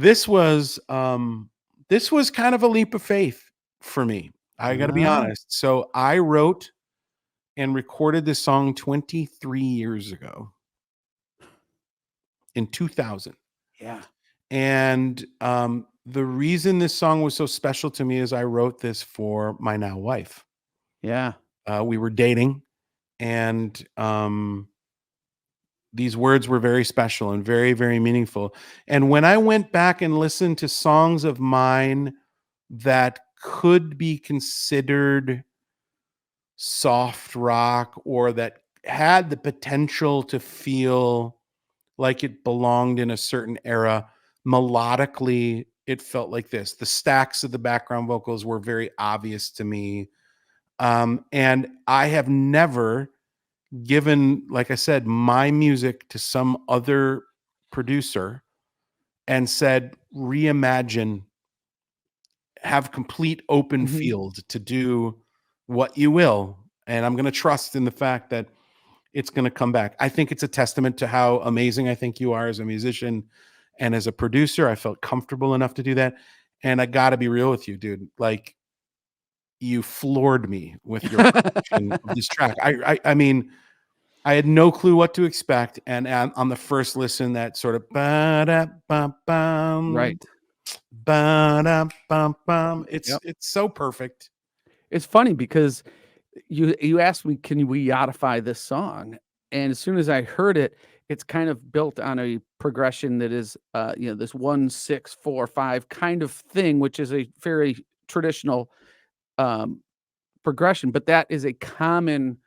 this was kind of a leap of faith for me. I got to be Ah, honest. So I wrote and recorded this song 23 years ago in 2000. yeah, And the reason this song was so special to me is I wrote this for my now wife. yeah. We were dating, and these words were very special and very, very meaningful. And when I went back and listened to songs of mine that could be considered soft rock or that had the potential to feel like it belonged in a certain era, melodically, it felt like this. The stacks of the background vocals were very obvious to me. And I have never given, like I said, my music to some other producer and said, reimagine, have complete open Mhm. field to do what you will. And I'm going to trust in the fact that it's going to come back. I think it's a testament to how amazing I think you are as a musician and as a producer. I felt comfortable enough to do that. And I got to be real with you, dude. Like, you floored me with your production of this track. I mean, I had no clue what to expect, and on the first listen, that sort of ba-da-bum-bum, Right. ba-da-bum-bum, it's Yep. so perfect. It's funny because you asked me, "Can we yachtify this song?" And as soon as I heard it, it's kind of built on a progression that is, this 1, 6, 4, 5 kind of thing, which is a very traditional, um, progression, but that is a common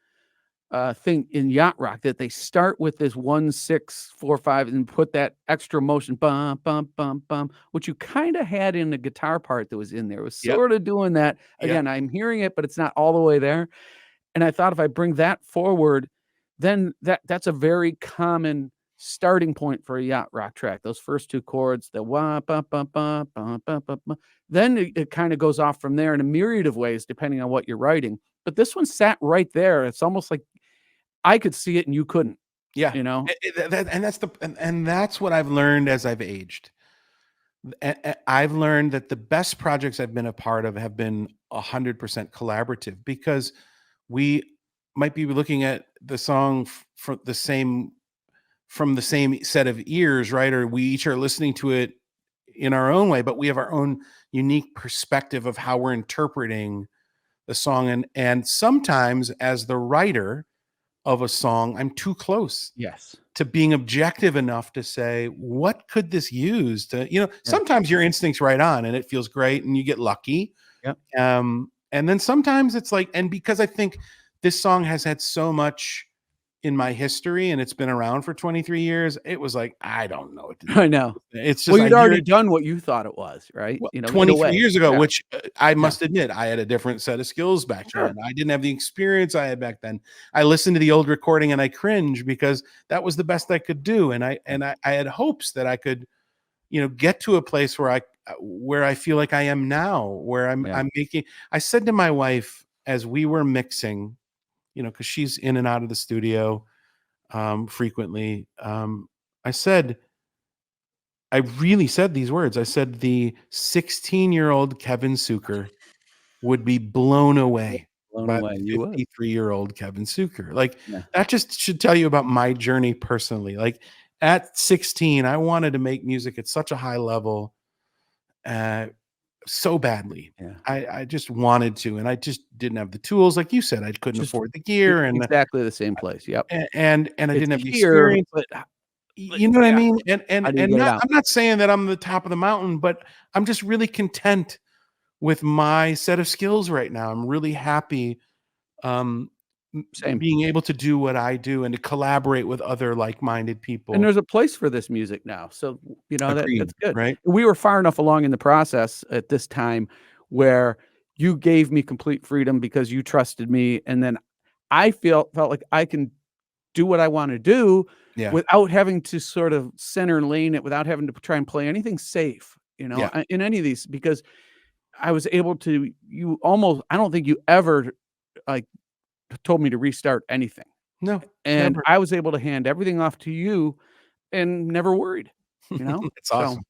thing in yacht rock that they start with this 1, 6, 4, 5, and put that extra motion, bum, bum, bum, bum, which you kind of had in the guitar part that was in there. It was Yep, sort of doing that. yep. Again, I'm hearing it, but it's not all the way there. And I thought if I bring that forward, then that's a very common starting point for a yacht rock track. Those first 2 chords, the wah, ba, ba, ba, ba, ba, ba, ba. Then it kind of goes off from there in a myriad of ways, depending on what you're writing. But this one sat right there. It's almost like I could see it and you couldn't, Yeah, you know? and that's what I've learned as I've aged. I've learned that the best projects I've been a part of have been 100% collaborative, because we might be looking at the song from the same set of ears, right? Or we each are listening to it in our own way, but we have our own unique perspective of how we're interpreting the song. And sometimes, as the writer of a song, I'm too close Yes. to being objective enough to say, what could this use to, Yeah. sometimes your instinct's right on and it feels great and you get lucky. Yep. And then sometimes it's like, and because I think this song has had so much in my history and it's been around for 23 years, it was like, I don't know what to do. I know. It's Well, just, I you'd hear already it. done what you thought it was, right? Well, In a 23 way. years ago, Yeah. which I Yeah. must admit, I had a different set of skills back Sure. then. I didn't have the experience I had back then. I listened to the old recording and I cringe because that was the best I could do. And I had hopes that I could, get to a place where I feel like I am now, where Yeah. I'm making. I said to my wife as we were mixing, because she's in and out of the studio frequently. I said, I really said these words. I said, the 16-year-old Kevin Sucher would be blown away Blown by away. the You would. 53-year-old Kevin Sucher. Like, Yeah. that just should tell you about my journey personally. Like, at 16, I wanted to make music at such a high level, uh, so badly. Yeah. I just wanted to, and I just didn't have the tools. Like you said, I couldn't Just afford the gear, and exactly the same place. Yep. I It's didn't have the here, experience. but You know what I yeah, mean? And how and do you and get it not out? I'm not saying that I'm the top of the mountain, but I'm just really content with my set of skills right now. I'm really happy, um, Same. being able to do what I do and to collaborate with other like-minded And people. there's a place for this music now. So, Agreed, that's good. right? We were far enough along in the process at this time where you gave me complete freedom because you trusted me, and then I felt like I can do what I wanna do Yeah, without having to sort of center lane it, without having to try and play anything safe, yeah. in any of these, because I was able to you almost I don't think you ever, like, told me to restart anything, No, and never. I was able to hand everything off to you and never worried, you know? It's So awesome.